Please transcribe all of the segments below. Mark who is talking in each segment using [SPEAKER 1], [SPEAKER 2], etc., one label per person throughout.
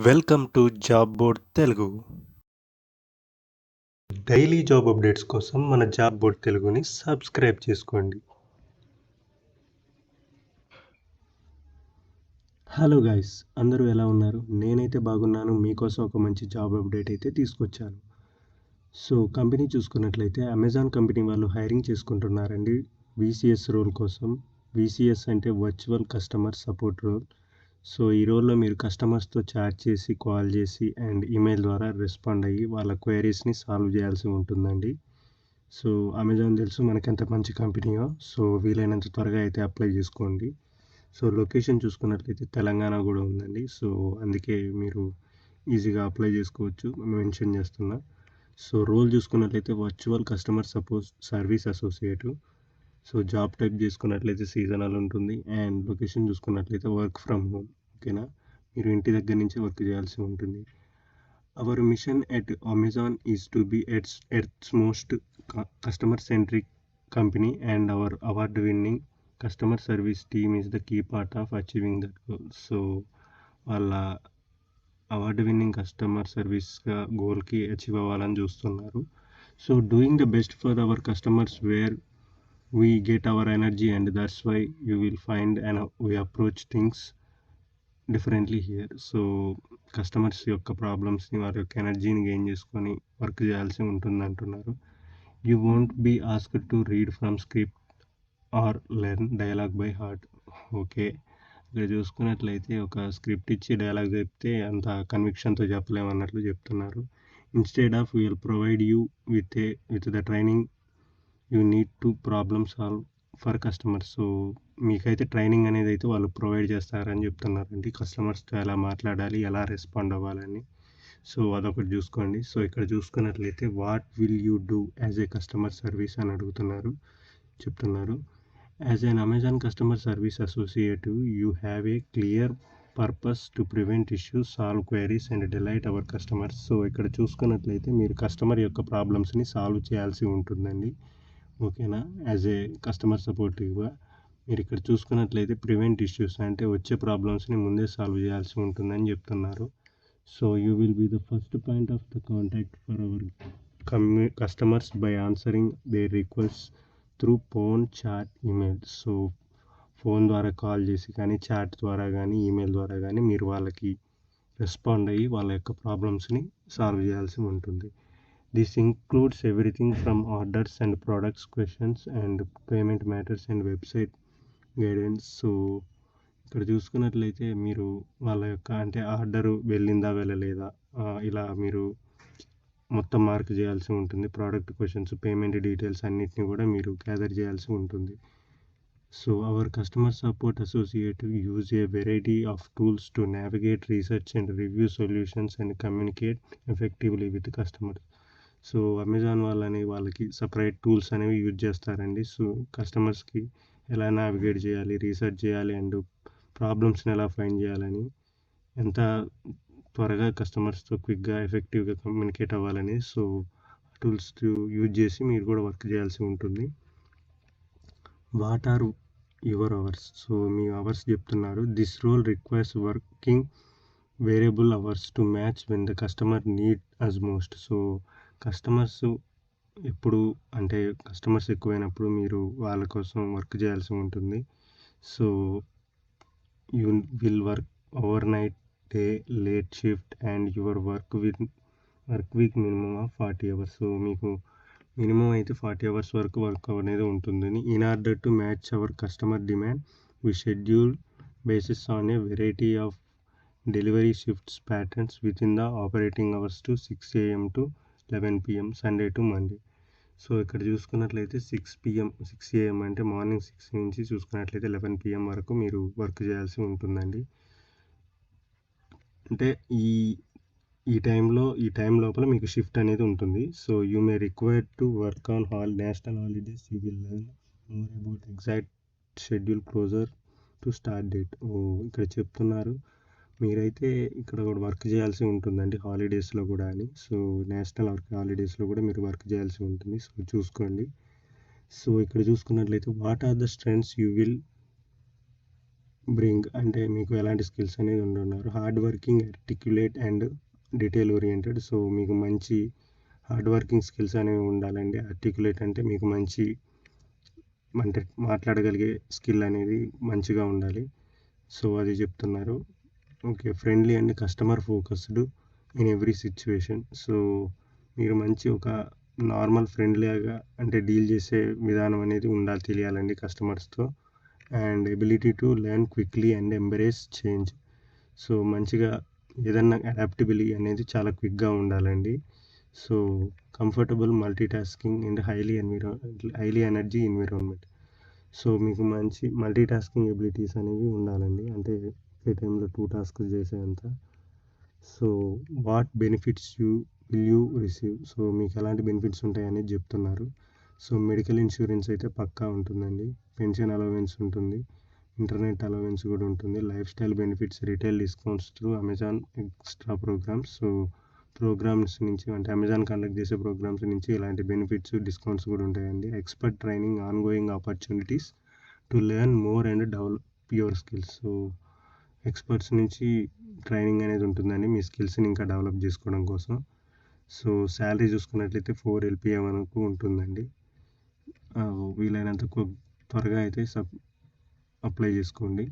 [SPEAKER 1] Welcome to job board Telugu. Daily job updates కోసం మన job board తెలుగుని సబ్స్క్రైబ్ చేసుకోండి. హలో గైస్, అందరూ ఎలా ఉన్నారు? నేనైతే బాగున్నాను. మీకోసం ఒక మంచి జాబ్ అప్డేట్ అయితే తీసుకొచ్చాను. సో కంపెనీ చూసుకున్నట్లయితే అమెజాన్ కంపెనీ వాళ్ళు హైరింగ్ చేసుకుంటున్నారండి VCS రోల్ కోసం. VCS అంటే virtual customer support role. So ఈ రోల్లో మీరు కస్టమర్స్తో చాట్ చేసి, కాల్ చేసి అండ్ ఈమెయిల్ ద్వారా రెస్పాండ్ అయ్యి వాళ్ళ క్వైరీస్ని సాల్వ్ చేయాల్సి ఉంటుందండి. సో అమెజాన్ తెలుసు మనకి ఎంత మంచి కంపెనీయో. సో వీలైనంత త్వరగా అయితే అప్లై చేసుకోండి. సో లొకేషన్ చూసుకున్నట్లయితే తెలంగాణ కూడా ఉందండి. సో అందుకే మీరు ఈజీగా అప్లై చేసుకోవచ్చు, మెన్షన్ చేస్తున్నా. సో రోల్ చూసుకున్నట్లయితే virtual customer service associate. So job type చేసుకున్నట్లయితే సీజనల్ ఉంటుంది. అండ్ లొకేషన్ చూసుకున్నట్లయితే వర్క్ ఫ్రమ్ హోమ్. ఓకేనా, మీరు ఇంటి దగ్గర నుంచి వర్క్ చేయాల్సి ఉంటుంది. Our mission at Amazon is to be Earth's most customer centric company, and our award winning customer service team is the key part of achieving that goal. So వాళ్ళ award winning customer సర్వీస్గా గోల్కి achieve అవ్వాలని చూస్తున్నారు. So doing the best for our customers where we get our energy, and that's why you will find and we approach things differently here. So customers యొక్క ప్రాబ్లమ్స్ని, వారి యొక్క ఎనర్జీని గెయిన్ చేసుకొని వర్క్ చేయాల్సి ఉంటుంది అంటున్నారు. You won't be asked to read from script or learn dialogue by heart. Okay, ఇక్కడ చూసుకున్నట్లయితే ఒక స్క్రిప్ట్ ఇచ్చి డైలాగ్ చెప్తే అంత కన్విక్షన్తో చెప్పలేమన్నట్లు చెప్తున్నారు. Instead of will provide you with the training you need to problem solve for customers. So మీకైతే training అనేది అయితే వాళ్ళు ప్రొవైడ్ చేస్తారని చెప్తున్నారండి. కస్టమర్స్తో ఎలా మాట్లాడాలి, ఎలా రెస్పాండ్ అవ్వాలని. సో అదొకటి చూసుకోండి. సో ఇక్కడ చూసుకున్నట్లయితే what will you do as a customer service అని చెప్తున్నారు. As an Amazon customer service associate, you have a clear purpose to prevent issues, solve queries and delight our customers. So ఇక్కడ చూసుకున్నట్లయితే మీరు customer యొక్క ప్రాబ్లమ్స్ని solve చేయాల్సి ఉంటుందండి. ఓకేనా, యాజ్ ఏ కస్టమర్ సపోర్టివ్గా మీరు ఇక్కడ చూసుకున్నట్లయితే ప్రివెంట్ ఇష్యూస్ అంటే వచ్చే ప్రాబ్లమ్స్ని ముందే సాల్వ్ చేయాల్సి ఉంటుందని చెప్తున్నారు. So you will be the first point of the contact for our customers by answering their request through phone, chat, email. So phone ద్వారా కాల్ చేసి కానీ, చాట్ ద్వారా కానీ, ఈమెయిల్ ద్వారా కానీ మీరు వాళ్ళకి రెస్పాండ్ అయ్యి వాళ్ళ యొక్క ప్రాబ్లమ్స్ని సాల్వ్ చేయాల్సి ఉంటుంది. This includes everything from orders and products questions and payment matters and website guidance. So ఇక్కడ చూసుకున్నట్లయితే మీరు వాళ్ళ యొక్క అంటే ఆర్డరు వెళ్ళిందా వెళ్ళలేదా ఇలా మీరు మొత్తం మార్క్ చేయాల్సి ఉంటుంది. ప్రోడక్ట్ క్వశ్చన్స్, పేమెంట్ డీటెయిల్స్ అన్నిటిని కూడా మీరు గ్యాదర్ చేయాల్సి ఉంటుంది. So our customer support associate use a variety of tools to navigate, research and review solutions and communicate effectively with customers. So Amazon వాళ్ళకి సపరేట్ టూల్స్ అనేవి use చేస్తారండి. So కస్టమర్స్కి ఎలా నావిగేట్ చేయాలి, రీసెర్చ్ చేయాలి అండ్ ప్రాబ్లమ్స్ని ఎలా ఫైండ్ చేయాలని, ఎంత త్వరగా కస్టమర్స్తో క్విక్గా ఎఫెక్టివ్గా కమ్యూనికేట్ అవ్వాలని సో టూల్స్ యూజ్ చేసి మీరు కూడా వర్క్ చేయాల్సి ఉంటుంది. What are your hours? So మీ అవర్స్ చెప్తున్నారు. This role requires working variable hours to match when the customer need us most. So customers ఎప్పుడు అంటే కస్టమర్స్ ఎక్కువైనప్పుడు మీరు వాళ్ళ కోసం వర్క్ చేయాల్సి ఉంటుంది. So you will work overnight, day, late shift and your work week minimum of 40 hours. So మీకు minimum అయితే 40 hours వరకు వర్క్ అనేది ఉంటుందని. In order to match our customer demand we schedule basis on a variety of delivery shifts patterns within the operating hours to 6 AM to 11 PM Sunday to Monday. So ఇక్కడ చూసుకున్నట్లయితే 6 AM అంటే morning 6 నుంచి చూసుకున్నట్లయితే 11 PM వరకు మీరు work చేయాల్సి ఉంటుందండి. అంటే ఈ టైం లోపల మీకు షిఫ్ట్ అనేది ఉంటుంది. So you may required to work on national holidays. You will learn more about exact schedule closer to start date. ఇక్కడ చెప్తున్నారు మీరైతే ఇక్కడ కూడా వర్క్ చేయాల్సి ఉంటుందండి హాలిడేస్లో కూడా అని. సో నేషనల్ హాలిడేస్లో కూడా మీరు వర్క్ చేయాల్సి ఉంటుంది. సో చూసుకోండి. సో ఇక్కడ చూసుకున్నట్లయితే what are the strengths you will bring అంటే మీకు ఎలాంటి స్కిల్స్ అనేది ఉంటున్నారు. Hard working, articulate and detail oriented. So మీకు మంచి హార్డ్ వర్కింగ్ స్కిల్స్ అనేవి ఉండాలండి. ఆర్టిక్యులేట్ అంటే మీకు మంచి అంటే మాట్లాడగలిగే స్కిల్ అనేది మంచిగా ఉండాలి. సో అది చెప్తున్నారు. Okay. Friendly and customer focused in every situation. So మీరు మంచి ఒక నార్మల్ ఫ్రెండ్లీగా అంటే డీల్ చేసే విధానం అనేది ఉండాలి, తెలియాలండి కస్టమర్స్తో. And ability to learn quickly and embrace change. So మంచిగా ఏదన్నా అడాప్టబిలిటీ అనేది చాలా క్విక్గా ఉండాలండి. So comfortable multitasking and highly energy environment. So మీకు మంచి మల్టీ టాస్కింగ్ ఎబిలిటీస్ అనేవి ఉండాలండి, అంటే ఏ టైంలో 2 టాస్క్స్ చేసేంత. So what benefits will you receive. So మీకు ఎలాంటి బెనిఫిట్స్ ఉంటాయనేది చెప్తున్నారు. సో మెడికల్ ఇన్సూరెన్స్ అయితే పక్కా ఉంటుందండి. పెన్షన్ అలవెన్స్ ఉంటుంది. ఇంటర్నెట్ అలవెన్స్ కూడా ఉంటుంది. Life style benefits, retail discounts through Amazon extra programmes. So programmes నుంచి అంటే అమెజాన్ కండక్ట్ చేసే ప్రోగ్రామ్స్ నుంచి ఇలాంటి బెనిఫిట్స్, డిస్కౌంట్స్ కూడా ఉంటాయండి. Expert training, ongoing opportunities to learn more and develop your skills. So experts నుంచి ట్రైనింగ్ అనేది ఉంటుందండి మీ స్కిల్స్ని ఇంకా డెవలప్ చేసుకోవడం కోసం. సో శాలరీ చూసుకున్నట్లయితే 4 LPA వరకు ఉంటుందండి. వీలైనంత త్వరగా అయితే అప్లై చేసుకోండి.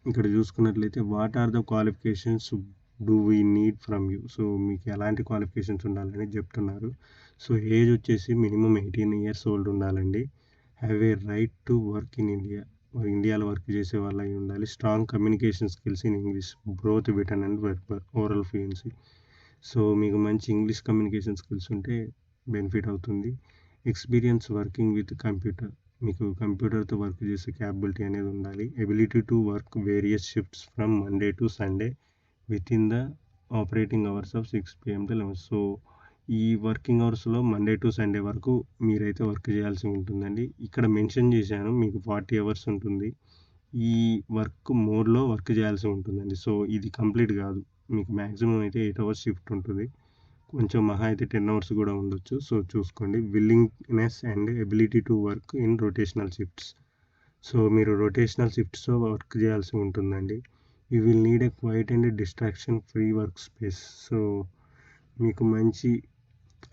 [SPEAKER 1] ఇక్కడ చూసుకున్నట్లయితే what are the qualifications do we need from you. So మీకు ఎలాంటి క్వాలిఫికేషన్స్ ఉండాలని చెప్తున్నారు. సో ఏజ్ వచ్చేసి మినిమం 18 years ఓల్డ్ ఉండాలండి. Have a right to work in India. ఇండియాలో వర్క్ చేసే వాళ్ళు అయి ఉండాలి. Strong communication skills in English, both written and oral fluency. So మీకు మంచి ఇంగ్లీష్ కమ్యూనికేషన్ స్కిల్స్ ఉంటే బెనిఫిట్ అవుతుంది. ఎక్స్పీరియన్స్ వర్కింగ్ విత్ కంప్యూటర్, మీకు కంప్యూటర్తో వర్క్ చేసే క్యాపబిలిటీ అనేది ఉండాలి. Ability to work various shifts from Monday to Sunday with in the operating hours of 6 PM to 11. So ఈ వర్కింగ్ అవర్స్లో మండే టు సండే వరకు మీరైతే వర్క్ చేయాల్సి ఉంటుందండి. ఇక్కడ మెన్షన్ చేశాను మీకు 40 hours ఉంటుంది. ఈ వర్క్ మోడ్లో వర్క్ చేయాల్సి ఉంటుందండి. సో ఇది కంప్లీట్ కాదు, మీకు మ్యాక్సిమం అయితే 8 hours షిఫ్ట్ ఉంటుంది. కొంచెం మహా అయితే 10 hours కూడా ఉండొచ్చు. సో చూసుకోండి. Willingness and ability to work in rotational shifts. So మీరు రొటేషనల్ షిఫ్ట్స్లో వర్క్ చేయాల్సి ఉంటుందండి. You will need a quiet and distraction free work space. So మీకు మంచి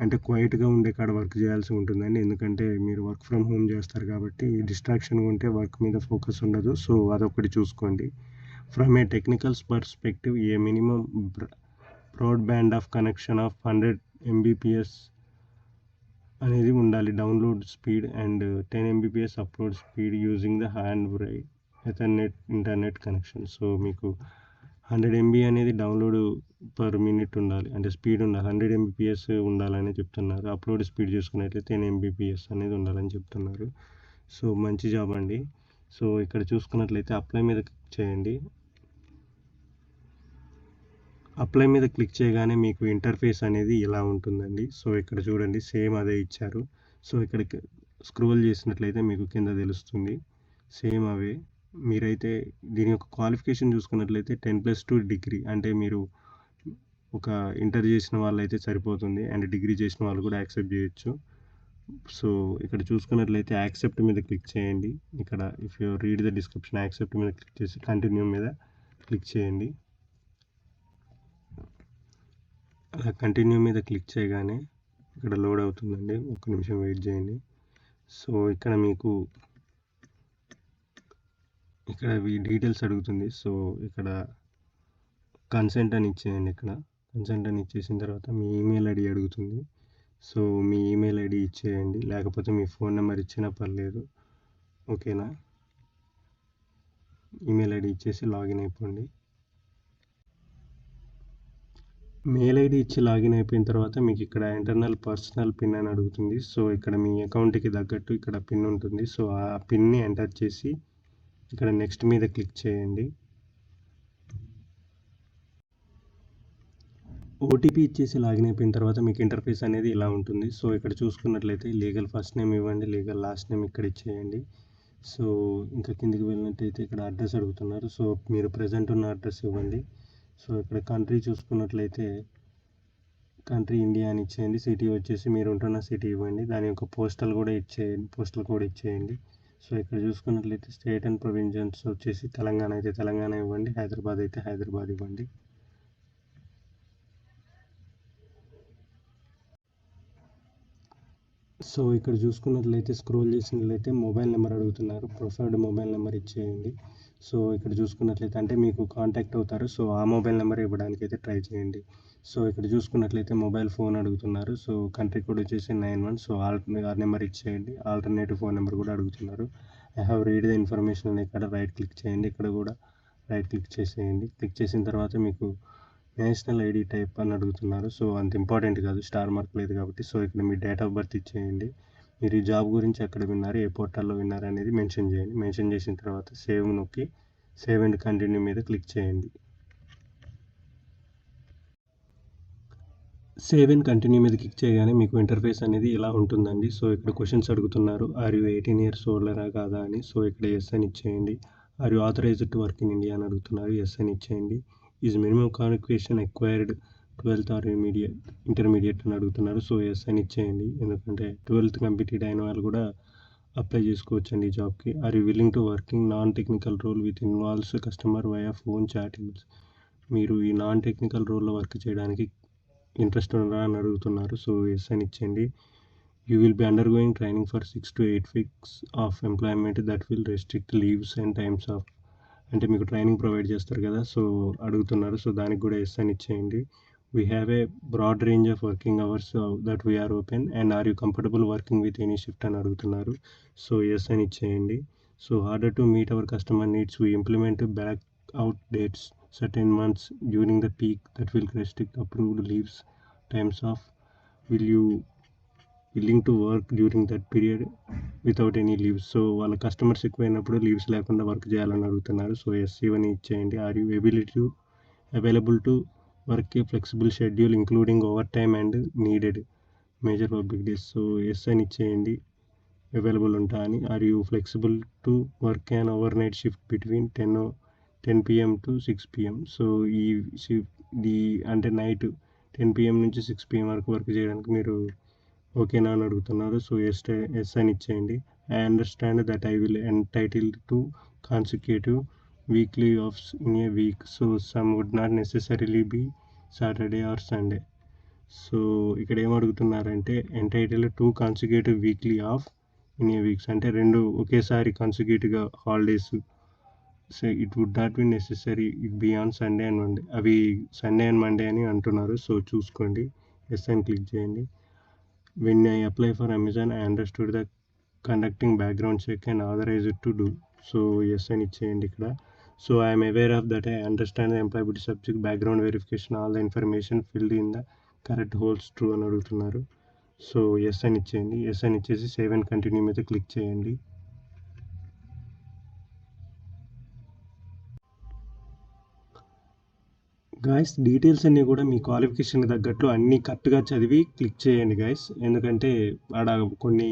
[SPEAKER 1] అంటే క్వైట్గా ఉండే కాడ వర్క్ చేయాల్సి ఉంటుందండి. ఎందుకంటే మీరు వర్క్ ఫ్రమ్ హోమ్ చేస్తారు కాబట్టి డిస్ట్రాక్షన్గా ఉంటే వర్క్ మీద ఫోకస్ ఉండదు. సో అదొకటి చూసుకోండి. From a technical perspective a minimum broadband of connection of 100 Mbps అనేది ఉండాలి. Download speed and 10 Mbps upload speed using the హ్యాండ్ బ్రై ఎథర్నెట్ ఇంటర్నెట్ కనెక్షన్. సో మీకు 100 MB అనేది డౌన్లోడ్ పర్ మినిట్ ఉండాలి, అంటే స్పీడ్ ఉండాలి. 100 Mbps ఉండాలని చెప్తున్నారు. అప్లోడ్ స్పీడ్ చూసుకున్నట్లయితే 10 Mbps అనేది ఉండాలని చెప్తున్నారు. సో మంచి జాబ్ అండి. సో ఇక్కడ చూసుకున్నట్లయితే అప్లై మీద క్లిక్ చేయండి. అప్లై మీద క్లిక్ చేయగానే మీకు ఇంటర్ఫేస్ అనేది ఇలా ఉంటుందండి. సో ఇక్కడ చూడండి, సేమ్ అదే ఇచ్చారు. సో ఇక్కడికి స్క్రోల్ చేసినట్లయితే మీకు కింద తెలుస్తుంది సేమ్ అవే. మీరైతే దీని యొక్క క్వాలిఫికేషన్ చూసుకున్నట్లయితే 10+2 డిగ్రీ, అంటే మీరు ఒక ఇంటర్ చేసిన వాళ్ళైతే సరిపోతుంది, అండ్ డిగ్రీ చేసిన వాళ్ళు కూడా యాక్సెప్ట్ చేయొచ్చు. సో ఇక్కడ చూసుకున్నట్లయితే యాక్సెప్ట్ మీద క్లిక్ చేయండి. ఇక్కడ if you read the description, accept మీద క్లిక్ చేసి కంటిన్యూ మీద క్లిక్ చేయండి. అలా కంటిన్యూ మీద క్లిక్ చేయగానే ఇక్కడ లోడ్ అవుతుందండి. ఒక నిమిషం వెయిట్ చేయండి. సో ఇక్కడ మీకు ఇక్కడ డీటెయిల్స్ అడుగుతుంది. సో ఇక్కడ కన్సెంట్ అని ఇచ్చేయండి. ఇక్కడ కన్సెంట్ అని ఇచ్చేసిన తర్వాత మీ ఈమెయిల్ ఐడి అడుగుతుంది. సో మీ ఈమెయిల్ ఐడి ఇచ్చేయండి, లేకపోతే మీ ఫోన్ నెంబర్ ఇచ్చినా పర్లేదు. ఓకేనా? ఈమెయిల్ ఐడి ఇచ్చేసి లాగిన్ అయిపోండి. మెయిల్ ఐడి ఇచ్చి లాగిన్ అయిపోయిన తర్వాత మీకు ఇక్కడ ఇంటర్నల్ పర్సనల్ పిన్ అని అడుగుతుంది. సో ఇక్కడ మీ అకౌంట్కి తగ్గట్టు ఇక్కడ పిన్ ఉంటుంది. సో ఆ పిన్ని ఎంటర్ చేసి ఇక్కడ నెక్స్ట్ మీద క్లిక్ చేయండి. ఓటీపీ ఇచ్చేసి లాగిన్ అయిపోయిన తర్వాత మీకు ఇంటర్ఫేస్ అనేది ఇలా ఉంటుంది. సో ఇక్కడ చూసుకున్నట్లయితే లీగల్ ఫస్ట్ నేమ్ ఇవ్వండి, లీగల్ లాస్ట్ నేమ్ ఇక్కడ ఇచ్చేయండి. సో ఇంకా కిందికి వెళ్ళినట్టయితే ఇక్కడ అడ్రస్ అడుగుతున్నారు. సో మీరు ప్రజెంట్ ఉన్న అడ్రస్ ఇవ్వండి. సో ఇక్కడ కంట్రీ చూసుకున్నట్లయితే కంట్రీ ఇండియా అని ఇచ్చేయండి. సిటీ వచ్చేసి మీరు ఉంటున్న సిటీ ఇవ్వండి. దాని యొక్క పోస్టల్ కోడ్ ఇచ్చేయండి. సో ఇక్కడ చూసుకున్నట్లయితే స్టేట్ అండ్ ప్రొవిన్షన్స్ వచ్చేసి తెలంగాణ అయితే తెలంగాణ ఇవ్వండి, హైదరాబాద్ అయితే హైదరాబాద్ ఇవ్వండి. సో ఇక్కడ చూసుకున్నట్లయితే స్క్రోల్ చేసినట్లయితే మొబైల్ నెంబర్ అడుగుతున్నారు, ప్రిఫర్డ్ మొబైల్ నెంబర్ ఇచ్చేయండి. సో ఇక్కడ చూసుకున్నట్లయితే అంటే మీకు కాంటాక్ట్ అవుతారు, సో ఆ మొబైల్ నెంబర్ ఇవ్వడానికి అయితే ట్రై చేయండి. సో ఇక్కడ చూసుకున్నట్లయితే మొబైల్ ఫోన్ అడుగుతున్నారు, సో కంట్రీ కోడ్ వచ్చేసి 91. సో ఆ నెంబర్ ఇచ్చేయండి. ఆల్టర్నేటివ్ ఫోన్ నెంబర్ కూడా అడుగుతున్నారు. I have read the information అని ఇక్కడ రైట్ క్లిక్ చేయండి. ఇక్కడ కూడా రైట్ క్లిక్ చేసేయండి. క్లిక్ చేసిన తర్వాత మీకు నేషనల్ ఐడి టైప్ అని అడుగుతున్నారు. సో అంత ఇంపార్టెంట్ కాదు, స్టార్ మార్క్ లేదు కాబట్టి. సో ఇక్కడ మీ డేట్ ఆఫ్ బర్త్ ఇచ్చేయండి. మీరు ఈ జాబ్ గురించి ఎక్కడ విన్నారు, ఏ పోర్టల్లో విన్నారు అనేది మెన్షన్ చేయండి. మెన్షన్ చేసిన తర్వాత సేవ్ నొక్కి సేవ్ అండ్ కంటిన్యూ మీద క్లిక్ చేయండి. సేవ్ అండ్ కంటిన్యూ మీద క్లిక్ చేయగానే మీకు ఇంటర్ఫేస్ అనేది ఇలా ఉంటుందండి. సో ఇక్కడ క్వశ్చన్స్ అడుగుతున్నారు, ఆర్ యూ 18 years ఓల్డరా కాదా అని. సో ఇక్కడ ఎస్ అని ఇచ్చేయండి. Are you authorised to work in India అని అడుగుతున్నారు, ఎస్ అని ఇచ్చేయండి. Is minimum qualification acquired 12th or intermediate అని అడుగుతున్నారు, సో ఎస్ అని ఇచ్చేయండి. ఎందుకంటే 12th కంప్లీట్ అయిన వాళ్ళు కూడా అప్లై చేసుకోవచ్చండి ఈ జాబ్కి. Are you willing to working non technical role with involves customer via phone chat emails. మీరు ఈ నాన్ టెక్నికల్ రోల్లో వర్క్ చేయడానికి ఇంట్రెస్ట్ ఉందా అని అడుగుతున్నారు, సో ఎస్ అని ఇచ్చేయండి. You will be undergoing training for 6 to 8 weeks of employment that will restrict leaves and times off. అంటే మీకు ట్రైనింగ్ ప్రొవైడ్ చేస్తారు కదా, సో అడుగుతున్నారు, సో దానికి కూడా ఎస్ అని ఇచ్చేయండి. We have a broad range of working hours that we are open and are you comfortable working with any shift అని అడుగుతున్నారు, సో ఎస్ అని ఇచ్చేయండి. So order to meet our customer needs we implement back out dates certain months during the peak that will restrict approved leaves times of. Will you willing to work during that period without any leaves. So వాళ్ళ customers ఎక్కువైనప్పుడు leaves లేకుండా work చేయాలని అడుగుతున్నారు, so yes ఇవన్నీ ఇచ్చేయండి. Are you available to work a flexible schedule including overtime and needed major public days. So yes అని ఇచ్చేయండి, available ఉంటా అని. Are you flexible to work an overnight shift between 10 PM to 6 PM. So ఈ అంటే night 10 PM నుంచి 6 PM వరకు work చేయడానికి మీరు ఓకేనా అని అడుగుతున్నారు, సో ఎస్ అని ఇచ్చేయండి. I understand that I will entitle to consecutive weekly offs in a week. So some would not necessarily be Saturday or Sunday. So ఇక్కడ ఏం అడుగుతున్నారంటే entitle to consecutive weekly off in a weeks అంటే 2 ఒకేసారి కాన్సిక్యూటివ్గా holidays. So it would not be necessary it be on Sunday and Monday. అవి Sunday and Monday అని అంటున్నారు, so చూసుకోండి. ఎస్ అని క్లిక్ చేయండి. When I apply for Amazon I understood the conducting background check and authorised to do. So yes అని ఇచ్చేయండి ఇక్కడ. So I'm aware of that I understand the employability subject background verification all the information filled in the correct holds true అని అడుగుతున్నారు, so yes అని ఇచ్చేయండి. Yes అని ఇచ్చేసి save and continue మీద క్లిక్ చేయండి. గాయస్ డీటెయిల్స్ అన్నీ కూడా మీ క్వాలిఫికేషన్కి తగ్గట్టు అన్నీ కరెక్ట్గా చదివి క్లిక్ చేయండి గాయస్, ఎందుకంటే ఆడ కొన్ని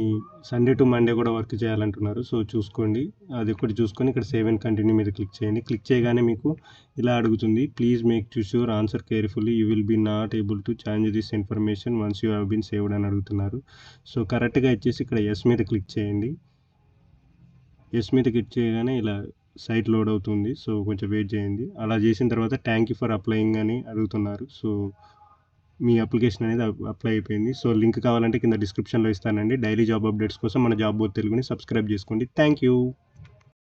[SPEAKER 1] సండే టు మండే కూడా వర్క్ చేయాలంటున్నారు, సో చూసుకోండి. అది ఒకటి చూసుకొని ఇక్కడ సేవ్ అండ్ కంటిన్యూ మీద క్లిక్ చేయండి. క్లిక్ చేయగానే మీకు ఇలా అడుగుతుంది, please make sure answer carefully you will be not able to change this information once you have been saved అని అడుగుతున్నారు. సో కరెక్ట్గా ఇచ్చేసి ఇక్కడ ఎస్ మీద క్లిక్ చేయండి. ఎస్ మీద క్లిక్ చేయగానే ఇలా సైట్ లోడ్ అవుతుంది, సో కొంచెం వెయిట్ చేయండి. అలా చేసిన తర్వాత థ్యాంక్ యూ ఫర్ అప్లయింగ్ అని అడుగుతున్నారు, సో మీ అప్లికేషన్ అనేది అప్లై అయిపోయింది. సో లింక్ కావాలంటే కింద డిస్క్రిప్షన్లో ఇస్తానండి. డైలీ జాబ్ అప్డేట్స్ కోసం మన జాబ్ బోర్డ్ తెలుగుని సబ్స్క్రైబ్ చేసుకోండి. Thank you.